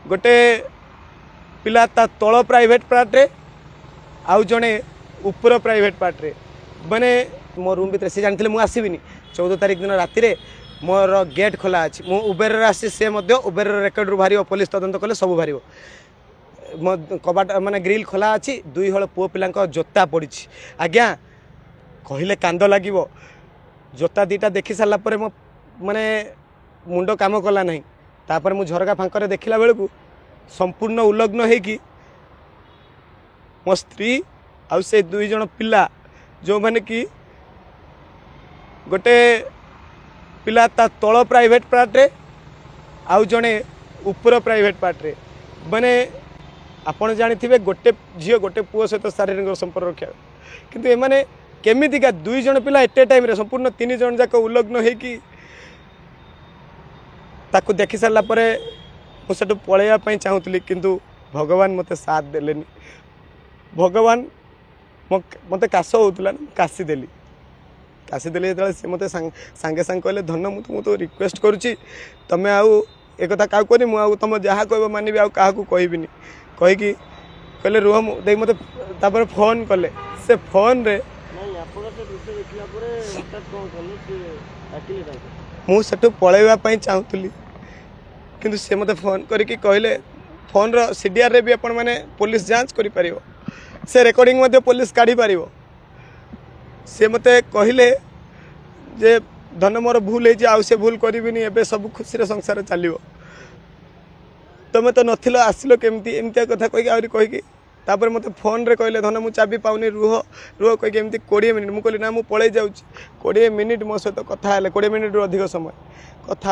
गोटे पिला ता तल प्राइवेट पार्टे आउ जड़े ऊपर प्राइवेट पार्टे माने मो रूम भीतर से जानी मुझे आसबिनी 14 तारिख दिन राति मोर गेट खोला अच्छी मु उबेर आसी से उबेर रेकर्ड रू बाहर पुलिस तदंत कले सब बाहर मो कबाट माने ग्रिल खोला अच्छी 2 हल पुओ पिला जोता पड़ी आज्ञा कहले कांद लगे जोता दीटा देखी सारापर मो माने मुंड काम कला ना तापर मु झरका फांकर देखला बेलू संपूर्ण उलग्न होगी मो स्त्री आउ से 2 जन पिला जो माने कि गोटे पिला ता तल प्राइवेट पार्टे आउ जड़े ऊपर प्राइवेट पार्टे माने आपण जानी गोटे झील गोटे पुओ सहित शारीरिक संपर्क रखा किंतु एमाने केमितिका 2 जन पिला एटे टाइम रे संपूर्ण 3 जन जाक उलग्न होगी ताकू देखी सारा पर मुझे पलैया चाहूली किंतु भगवान मत साथ देलेनी भगवान मत काश होता काशीदेली काशीदेली जो सी मत सांगे सांगे कहले धन मुझे रिक्वेस्ट करुच्ची तुम आउ एक क्या कहनी मुझे तुम जहाँ कह मानवी आउ क्या कहबिनी कहीकि कहले रुह देख मत फोन कले से फोन रे मुझे पलैया चाहूली किंतु से मत फोन करके कहले फोन रो सीडीआर रे भी आपण माने पुलिस जांच करि परिवो से रेकॉर्डिंग मध्य पुलिस काढ़ी पारिबो से मते कहले जे धन मोर भूल है आउ से भूल करिबिनी एबे सब खुशी रे संसार चलिबो तमे तो नथिलो आसिलो केमती एमती कथा कहि आउरी कहि तापर मते फोन रे कहले धन मु चाबी पाउनी रुह रुह कहि एमती 20 मिनिट मु कहली ना मु पळै जाउची 20 मिनिट मो सहित कथा हेले 20 मिनिट रु अधिक समय कथा